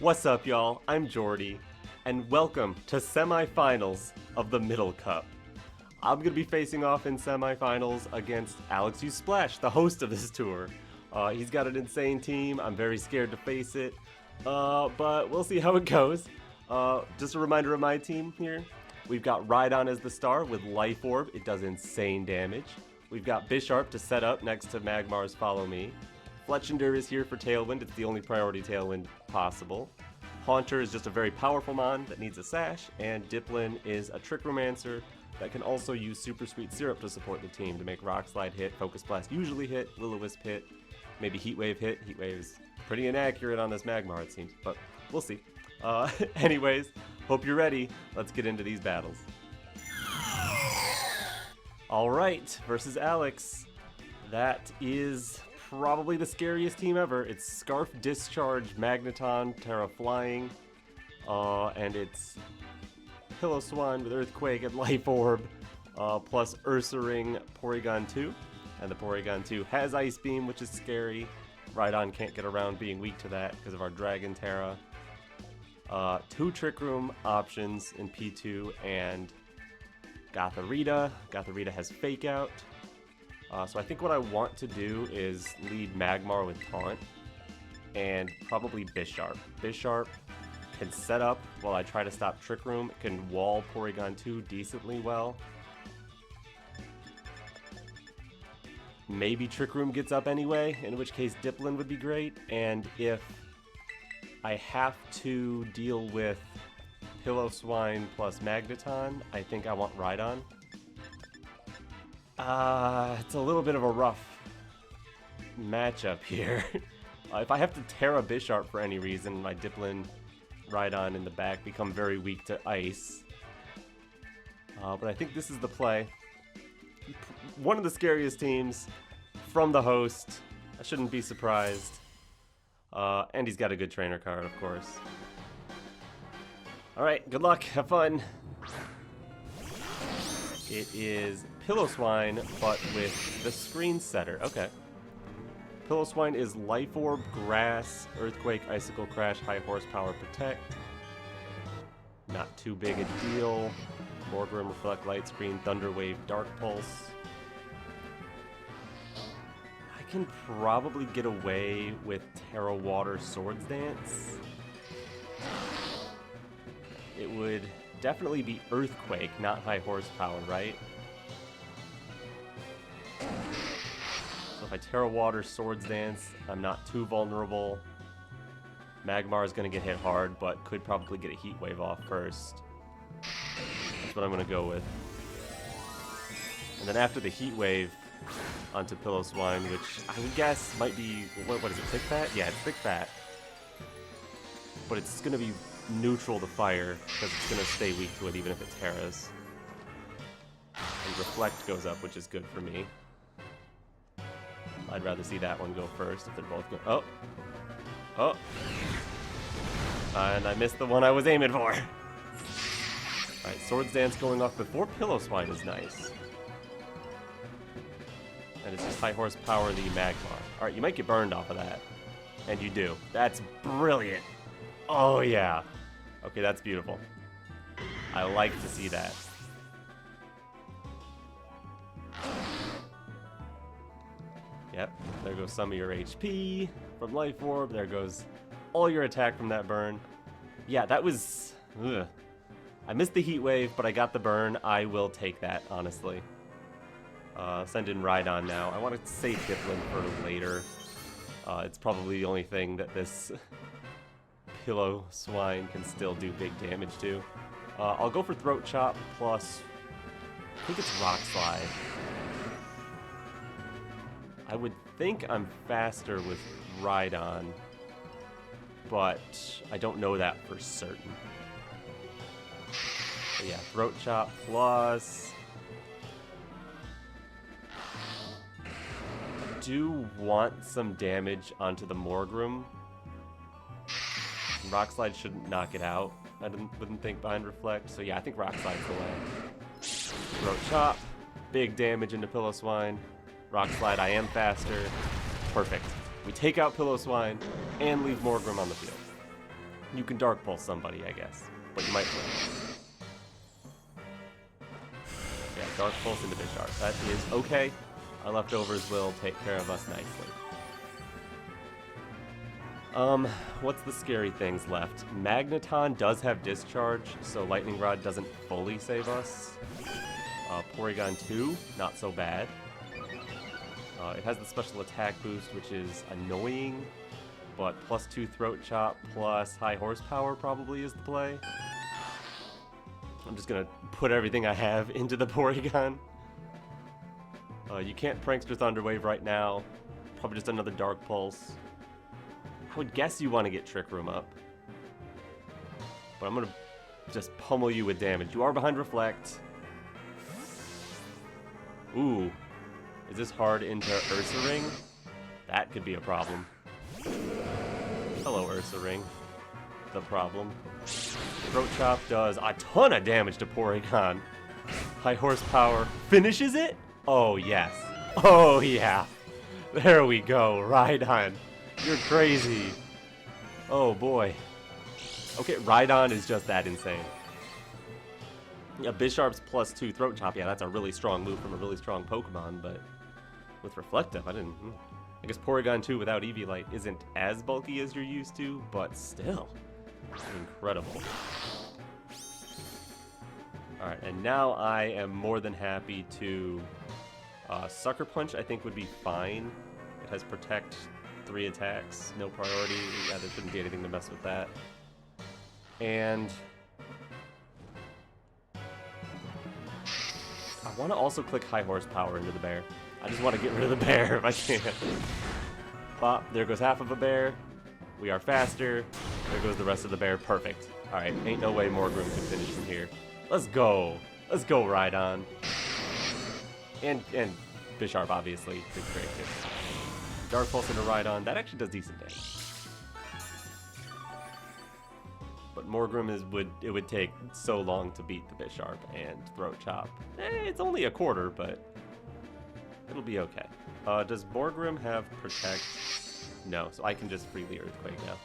What's up, y'all? I'm Geordi, and welcome to semifinals of the Middle Cup. I'm going to be facing off in semifinals against Alex Splash, the host of this tour. He's got an insane team. I'm very scared to face it, but we'll see how it goes. Just a reminder of my team here. We've got Rhydon as the star with Life Orb. It does insane damage. We've got Bisharp to set up next to Magmar's Follow Me. Fletchinder is here for Tailwind. It's the only priority Tailwind possible. Haunter is just a very powerful mon that needs a Sash, and Diplin is a Trick Romancer that can also use Super Sweet Syrup to support the team to make Rock Slide hit, Focus Blast usually hit, Will-O-Wisp hit, maybe Heat Wave hit. Heat Wave is pretty inaccurate on this Magmar, it seems, but we'll see. Anyways, hope you're ready. Let's get into these battles. Alright, versus Alex. That is probably the scariest team ever. It's Scarf, Discharge, Magneton, Tera Flying, and it's Piloswine with Earthquake and Life Orb, plus Ursaring Porygon 2, and the Porygon 2 has Ice Beam, which is scary. Rhydon can't get around being weak to that because of our Dragon Tera. 2 Trick Room options in P2, and Gothorita. Gothorita has Fake Out. So I think what I want to do is lead Magmar with Taunt, and probably Bisharp. Bisharp can set up while I try to stop Trick Room. It can wall Porygon 2 decently well. Maybe Trick Room gets up anyway, in which case Diplin would be great. And if I have to deal with Piloswine plus Magneton, I think I want Rhydon. It's a little bit of a rough matchup here. If I have to Tera Bisharp for any reason, my Diplin, Rhydon in the back become very weak to Ice. But I think this is the play. One of the scariest teams from the host. I shouldn't be surprised. And he's got a good trainer card, of course. Alright, good luck, have fun. It is Piloswine, but with the Screen Setter. Okay. Piloswine is Life Orb, Grass, Earthquake, Icicle Crash, High Horsepower, Protect. Not too big a deal. Morgrim, Reflect, Light Screen, Thunder Wave, Dark Pulse. I can probably get away with Tera Water, Swords Dance. It would definitely be Earthquake, not High Horsepower, right? So if I Tera Water, Swords Dance, I'm not too vulnerable. Magmar is going to get hit hard, but could probably get a Heat Wave off first. That's what I'm going to go with. And then after the Heat Wave, onto Piloswine, which I would guess might be, what is it, Thick Fat? Yeah, it's Thick Fat. But it's going to be neutral to fire, because it's going to stay weak to it even if it Teras. And Reflect goes up, which is good for me. I'd rather see that one go first if they're both good. Oh! Oh! And I missed the one I was aiming for! Alright, Swords Dance going off before Piloswine is nice. And it's just High Horsepower the Magmar. Alright, you might get burned off of that. And you do. That's brilliant! Oh yeah! Okay, that's beautiful. I like to see that. Yep, there goes some of your HP from Life Orb. There goes all your attack from that burn. Yeah, that was... Ugh. I missed the Heat Wave, but I got the burn. I will take that, honestly. Send in Rhydon now. I want to save Diplin for later. It's probably the only thing that this Piloswine can still do big damage to. I'll go for Throat Chop plus... I think it's Rock Slide. I would think I'm faster with Rhydon, but I don't know that for certain. So yeah, Throat Chop plus... do want some damage onto the Morgrim. Rock Slide shouldn't knock it out, I wouldn't think, behind Reflect. So yeah, I think Rock Slide's the way. Throat Chop, big damage into Piloswine. Rock Slide, I am faster. Perfect. We take out Piloswine and leave Morgrim on the field. You can Dark Pulse somebody, I guess, but you might win. Yeah, Dark Pulse into Bisharp. That is okay. Our leftovers will take care of us nicely. What's the scary things left? Magneton does have Discharge, so Lightning Rod doesn't fully save us. Porygon 2, not so bad. It has the special attack boost, which is annoying, but +2 Throat Chop plus high horsepower probably is the play. I'm just gonna put everything I have into the Porygon. You can't Prankster Thunderwave right now. Probably just another Dark Pulse. I would guess you want to get Trick Room up. But I'm gonna just pummel you with damage. You are behind Reflect. Ooh. Is this hard into Ursaring? That could be a problem. Hello, Ursaring. The problem. Throat Chop does a ton of damage to Porygon. High horsepower finishes it? Oh, yes. Oh, yeah. There we go. Rhydon. You're crazy. Oh, boy. Okay, Rhydon is just that insane. Yeah, Bisharp's +2 Throat Chop. Yeah, that's a really strong move from a really strong Pokemon, but with Reflective, I guess Porygon 2 without Eviolite isn't as bulky as you're used to, but still. Incredible. Alright, and now I am more than happy to... Sucker Punch, I think, would be fine. It has Protect, 3 attacks, no priority. Yeah, there shouldn't be anything to mess with that. And... I want to also click High Horsepower into the bear. I just want to get rid of the bear if I can. Bop, there goes half of a bear. We are faster. There goes the rest of the bear. Perfect. Alright, ain't no way Morgroom can finish from here. Let's go. Let's go, Rhydon. And Bisharp, obviously. Big great too. Dark Pulse into Rhydon. That actually does decent damage. But Morgroom it would take so long to beat the Bisharp and Throat Chop. It's only a quarter, but it'll be okay. Does Morgroom have Protect? No, so I can just freely Earthquake now.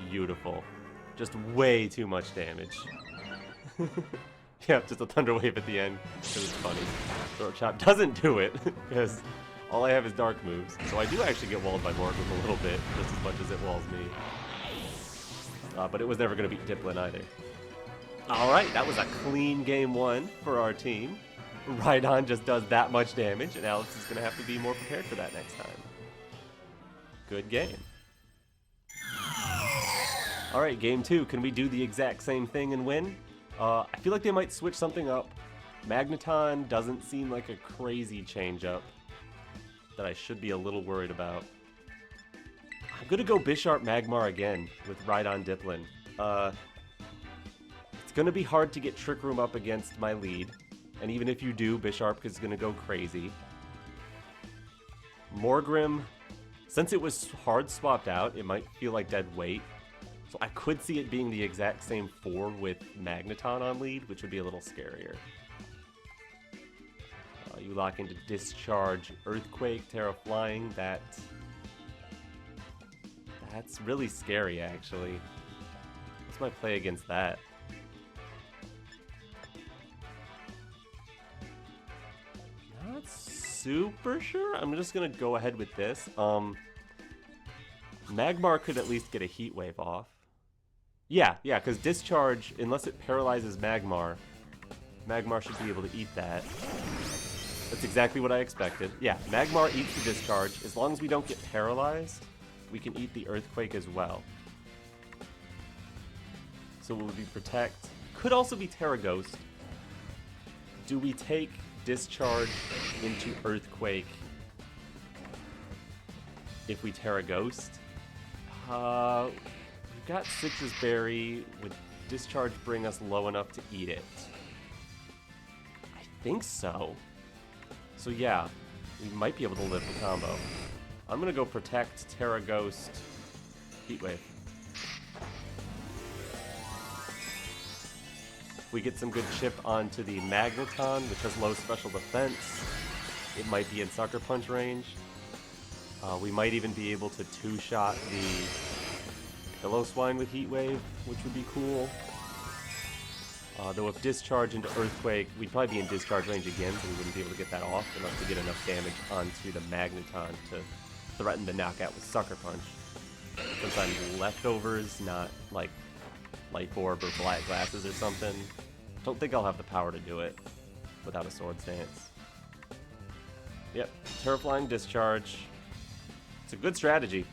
Beautiful. Just way too much damage. Yeah, just a Thunder Wave at the end. It was funny. Throat Chop doesn't do it, because all I have is Dark moves. So I do actually get walled by Morgroom a little bit, just as much as it walls me. But it was never going to beat Diplin either. Alright, that was a clean game 1 for our team. Rhydon just does that much damage, and Alex is going to have to be more prepared for that next time. Good game. Alright, game 2. Can we do the exact same thing and win? I feel like they might switch something up. Magneton doesn't seem like a crazy change-up that I should be a little worried about. I'm going to go Bisharp Magmar again with Rhydon Diplin. It's going to be hard to get Trick Room up against my lead. And even if you do, Bisharp is going to go crazy. Morgrim, since it was hard swapped out, it might feel like dead weight. So I could see it being the exact same 4 with Magneton on lead, which would be a little scarier. You lock into Discharge, Earthquake, Tera Flying. That's really scary, actually. What's my play against that? Not super sure. I'm just gonna go ahead with this. Magmar could at least get a Heat Wave off. Yeah, because Discharge, unless it paralyzes Magmar, Magmar should be able to eat that. That's exactly what I expected. Yeah, Magmar eats the Discharge. As long as we don't get paralyzed, we can eat the Earthquake as well. So it would be Protect. Could also be Tera Ghost. Do we take Discharge into Earthquake if we Tera Ghost? We've got Sitrus Berry. Would Discharge bring us low enough to eat it? I think so. So yeah, we might be able to live the combo. I'm gonna go Protect, Tera Ghost, Heat Wave. If we get some good chip onto the Magneton, which has low special defense, it might be in Sucker Punch range. We might even be able to two-shot the Pillow Swine with Heat Wave, which would be cool. Though if Discharge into Earthquake, we'd probably be in Discharge range again, so we wouldn't be able to get that off enough to get enough damage onto the Magneton to threaten the knockout with Sucker Punch. Since I'm Leftovers, not like Life Orb or Black Glasses or something, don't think I'll have the power to do it without a Swords Dance. Yep, Terraflying Discharge. It's a good strategy.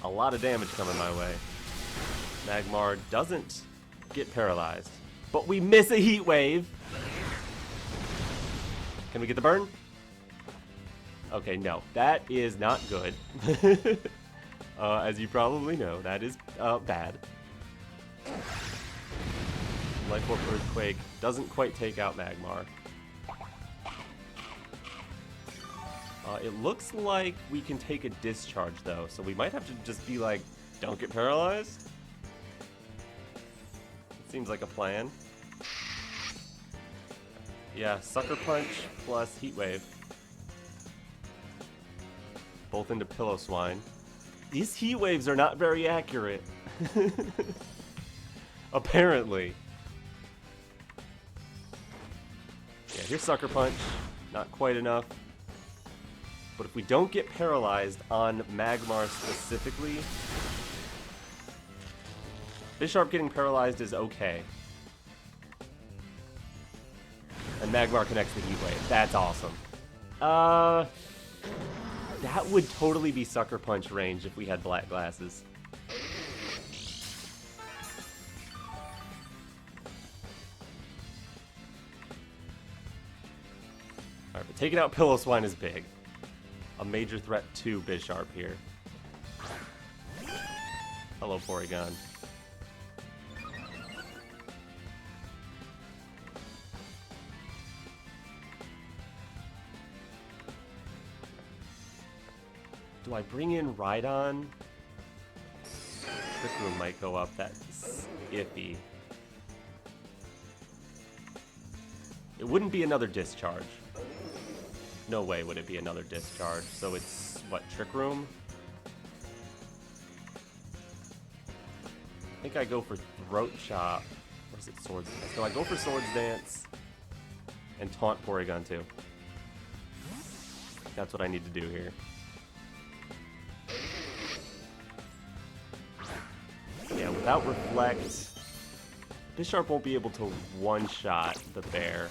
A lot of damage coming my way. Magmar doesn't get paralyzed, but we miss a Heat Wave. Can we get the burn? Okay, no, that is not good. As you probably know, that is bad. Life Orb Earthquake doesn't quite take out Magmar. It looks like we can take a Discharge though, so we might have to just be like, don't get paralyzed. It seems like a plan. Yeah, Sucker Punch plus Heat Wave. Both into Pillow Swine. These Heat Waves are not very accurate. Apparently. Yeah, here's Sucker Punch. Not quite enough. But if we don't get paralyzed on Magmar specifically, Bisharp getting paralyzed is okay. And Magmar connects the Heat Wave. That's awesome. That would totally be Sucker Punch range if we had Black Glasses. Alright, but taking out Pillow Swine is big. A major threat to Bisharp here. Hello, Porygon. Do I bring in Rhydon? Trick Room might go up. That's iffy. It wouldn't be another Discharge. No way would it be another Discharge. So it's, what, Trick Room? I think I go for Throat Chop. Or is it Swords Dance? No, I go for Swords Dance. And Taunt Porygon too. That's what I need to do here. Yeah, without Reflect, Bisharp won't be able to one-shot the bear,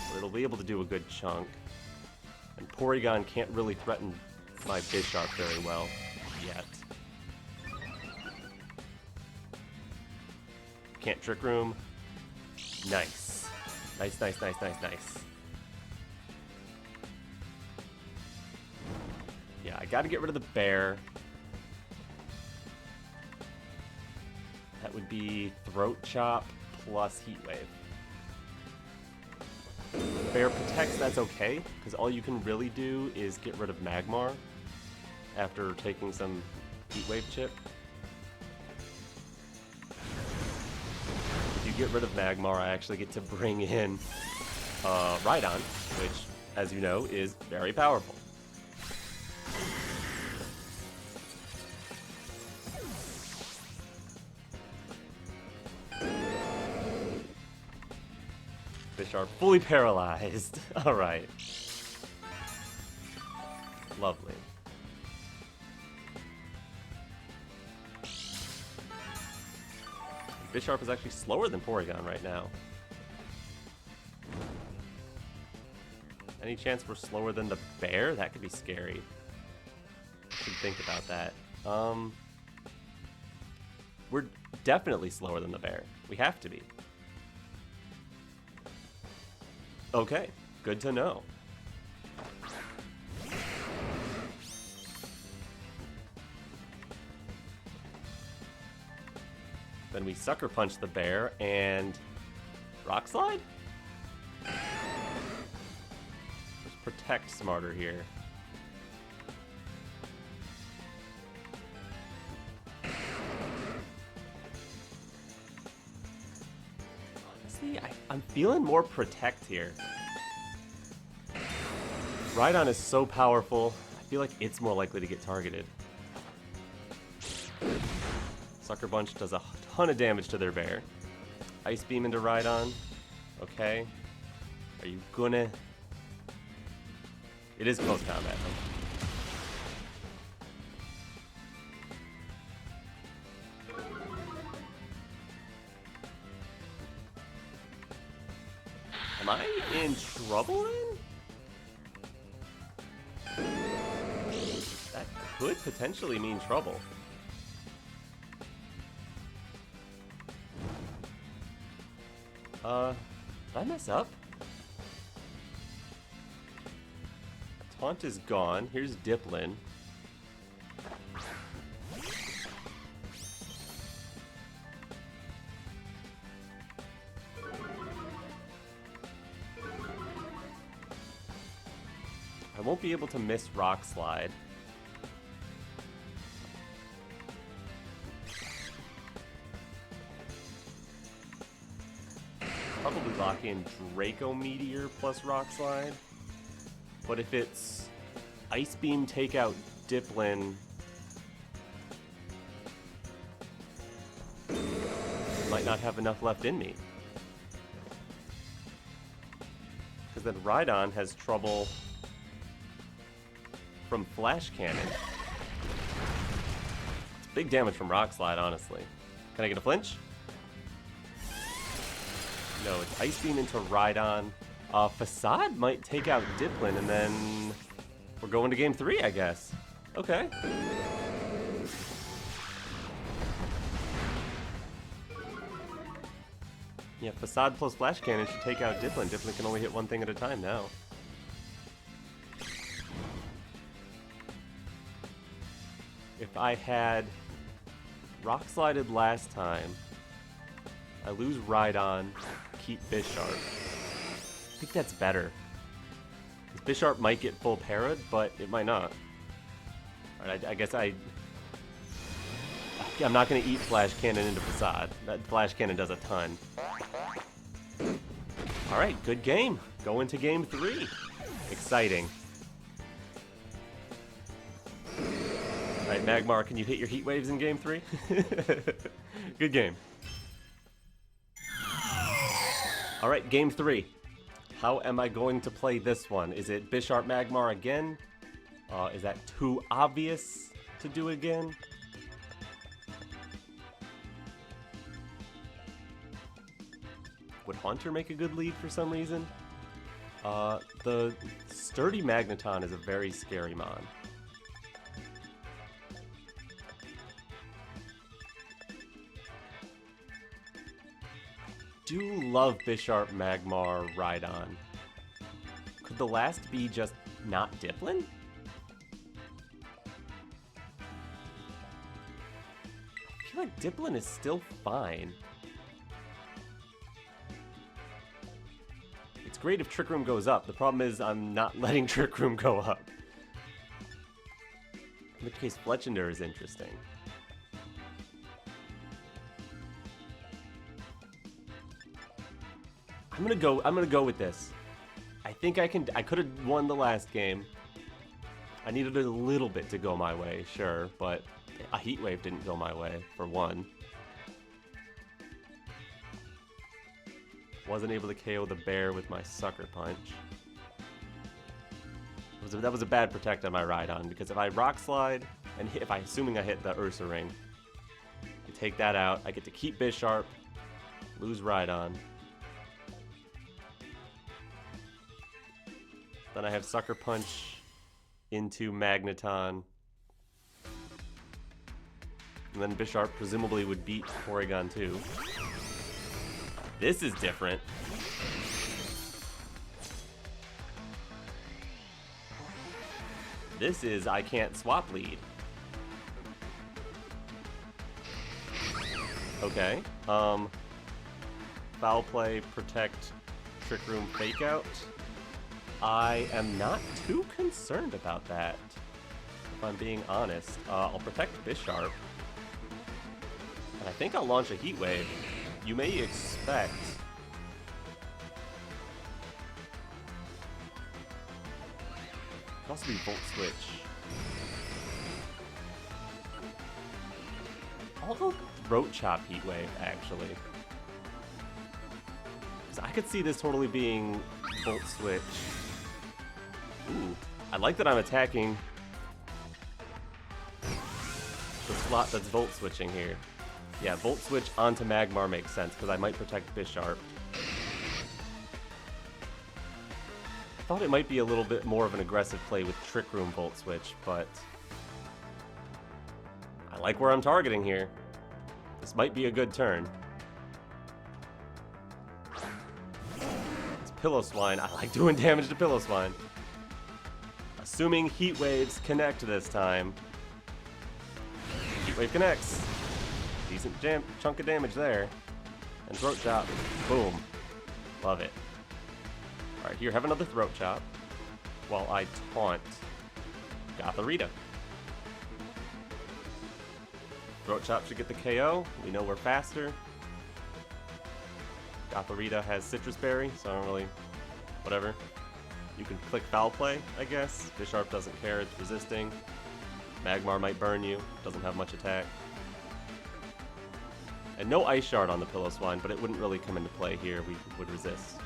but it'll be able to do a good chunk. And Porygon can't really threaten my Bisharp very well yet. Can't Trick Room. Nice. Nice, nice, nice, nice, nice. Yeah, I gotta get rid of the bear. That would be Throat Chop plus Heat Wave. Bear protects, that's okay, because all you can really do is get rid of Magmar after taking some Heat Wave chip. If you get rid of Magmar, I actually get to bring in Rhydon, which, as you know, is very powerful. Bisharp fully paralyzed. Alright. Lovely. Bisharp is actually slower than Porygon right now. Any chance we're slower than the bear? That could be scary. Should think about that. We're definitely slower than the bear. We have to be. Okay, good to know. Then we Sucker Punch the bear and Rock Slide? Let's protect smarter here. Honestly, I'm feeling more protect here. Rhydon is so powerful. I feel like it's more likely to get targeted. Sucker Punch does a ton of damage to their bear. Ice Beam into Rhydon. Okay. Are you gonna... It is close combat. Am I in trouble then? That could potentially mean trouble. Did I mess up? Taunt is gone. Here's Diplin. I won't be able to miss Rock Slide. Probably lock in Draco Meteor plus Rock Slide. But if it's Ice Beam take out Diplin, might not have enough left in me. Because then Rhydon has trouble from Flash Cannon. It's big damage from Rock Slide, honestly. Can I get a flinch? No, it's Ice Beam into Rhydon. Facade might take out Diplin, and then we're going to game 3, I guess. Okay. Yeah, Facade plus Flash Cannon should take out Diplin. Diplin can only hit one thing at a time now. If I had Rock Slided last time, I lose Rhydon, keep Bisharp. I think that's better. Because Bisharp might get full para'd, but it might not. Alright, I guess I'm not going to eat Flash Cannon into Facade. That Flash Cannon does a ton. Alright, good game. Go into game 3. Exciting. Alright, Magmar, can you hit your heat waves in game 3? Good game. Alright, game 3. How am I going to play this one? Is it Bisharp Magmar again? Is that too obvious to do again? Would Haunter make a good lead for some reason? The Sturdy Magneton is a very scary mon. Do love Bisharp, Magmar, Rhydon. Could the last be just not Diplin? I feel like Diplin is still fine. It's great if Trick Room goes up. The problem is I'm not letting Trick Room go up. In which case Fletchinder is interesting. I'm gonna go with this. I think I could have won the last game. I needed a little bit to go my way, sure, but a Heat Wave didn't go my way, for one. Wasn't able to KO the bear with my Sucker Punch. That was a bad protect on my Rhydon, because if I Rock Slide, and assuming I hit the Ursa Ring, I take that out, I get to keep Bisharp, lose Rhydon. Then I have Sucker Punch into Magneton. And then Bisharp presumably would beat Porygon 2. This is different. This is I can't swap lead. Okay. Foul Play, Protect, Trick Room, Fake Out. I am not too concerned about that, if I'm being honest. I'll protect Bisharp. And I think I'll launch a Heat Wave. You may expect... also be Volt Switch. I'll go Throat Chop Heat Wave, actually. Because I could see this totally being Volt Switch. Ooh, I like that I'm attacking the slot that's Volt Switching here. Yeah, Volt Switch onto Magmar makes sense, because I might protect Bisharp. I thought it might be a little bit more of an aggressive play with Trick Room Volt Switch, but I like where I'm targeting here. This might be a good turn. It's Pillow-Swine. I like doing damage to Pillow-Swine. Assuming Heat Waves connect this time. Heat Wave connects. Decent chunk of damage there. And Throat Chop. Boom. Love it. Alright, here, have another Throat Chop while I taunt Gothorita. Throat Chop should get the KO. We know we're faster. Gothorita has Sitrus Berry, so I don't really... whatever. You can click Foul Play, I guess. Bisharp doesn't care, it's resisting. Magmar might burn you, doesn't have much attack. And no Ice Shard on the Pillow-Swine, but it wouldn't really come into play here. We would resist.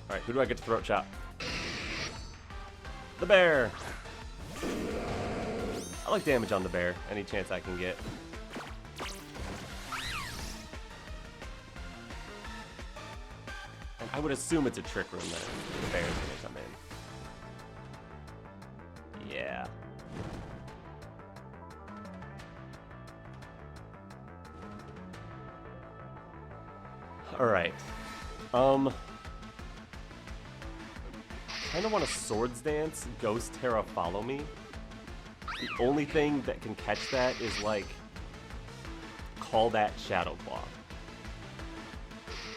Alright, who do I get to Throat Chop? The bear! I like damage on the bear, any chance I can get. And I would assume it's a Trick Room then. The bear's gonna come in. Yeah. Alright. Kinda want to Swords Dance, Ghost Tera Follow Me. The only thing that can catch that is, like, call that Shadow Claw.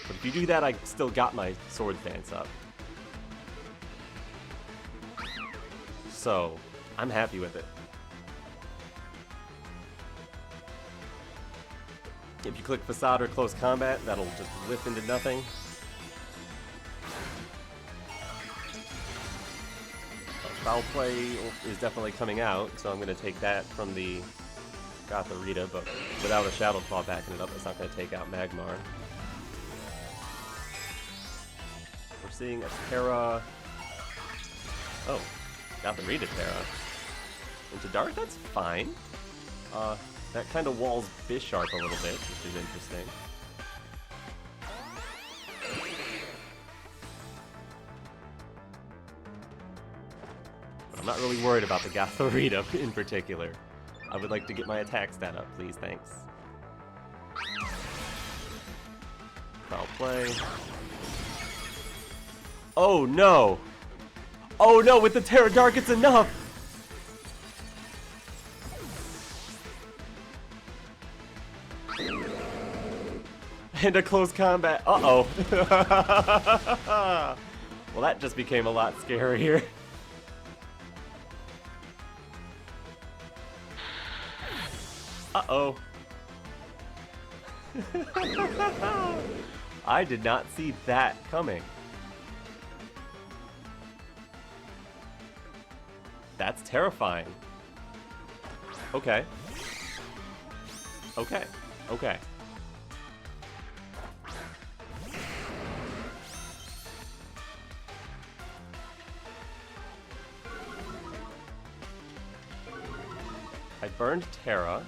But if you do that, I still got my Swords Dance up. So, I'm happy with it. If you click Facade or Close Combat, that'll just whiff into nothing. Foul Play is definitely coming out, so I'm going to take that from the Gothorita, but without a Shadow Claw backing it up, it's not going to take out Magmar. We're seeing a Tera... Oh, Gothorita Tera. Into Dark, that's fine. That kind of walls Bisharp a little bit, which is interesting. I'm not really worried about the Gothorita in particular. I would like to get my attack stat up, please, thanks. Foul Play. Oh no! Oh no, with the Tera Dark it's enough! And a close combat. Uh-oh. Well, that just became a lot scarier. Uh-oh. I did not see that coming. That's terrifying. Okay. Okay. Okay. I burned Tera.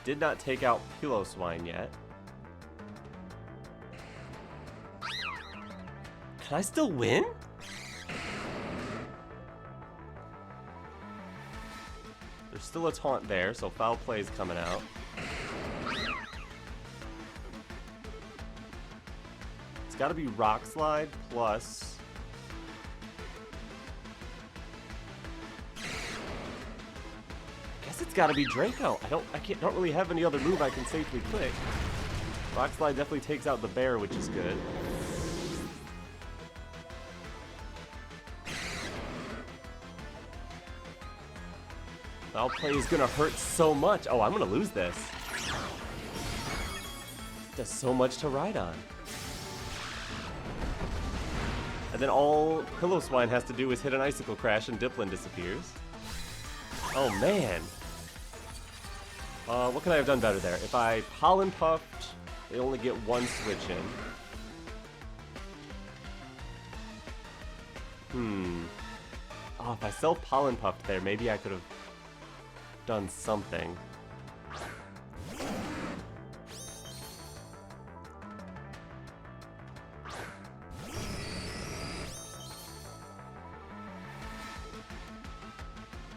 Did not take out Pillow-Swine yet. Can I still win? There's still a taunt there, so Foul Play is coming out. It's got to be Rock Slide plus... It's gotta be Draco. I don't really have any other move I can safely click. Rock Slide definitely takes out the bear, which is good. Foul Play is gonna hurt so much. Oh, I'm gonna lose this. Does so much to Rhydon. And then all Pillow Swine has to do is hit an Icicle Crash and Diplin disappears. Oh man. What could I have done better there? If I Pollen Puffed, they only get one switch in. Oh, if I sell Pollen Puffed there, maybe I could have done something.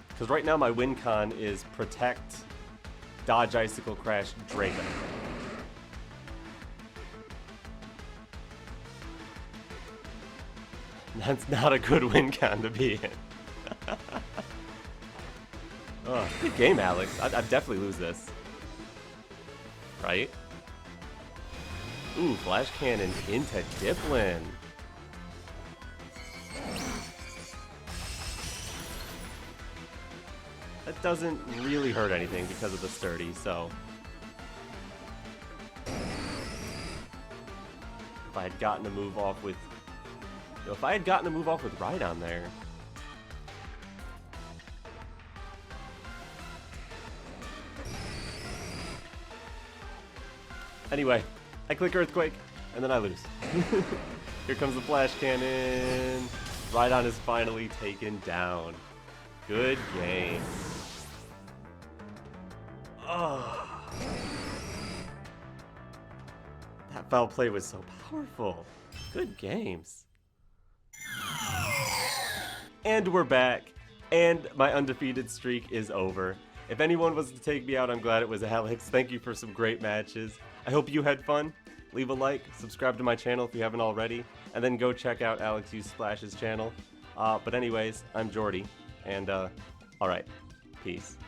Because right now my win con is Protect, Dodge Icicle Crash, Draco. That's not a good win con to be in. Oh, good game, Alex. I'd definitely lose this. Right? Ooh, Flash Cannon into Diplin. That doesn't really hurt anything because of the sturdy, so... If I had gotten a move off with... You know, if I had gotten a move off with Rhydon there... Anyway, I click Earthquake, and then I lose. Here comes the Flash Cannon. Rhydon is finally taken down. Good game. Oh. That foul play was so powerful. Good games. And we're back. And my undefeated streak is over. If anyone was to take me out, I'm glad it was Alex. Thank you for some great matches. I hope you had fun. Leave a like, subscribe to my channel if you haven't already, and then go check out Alex U Splash's channel. But anyways, I'm Geordi, and alright, peace.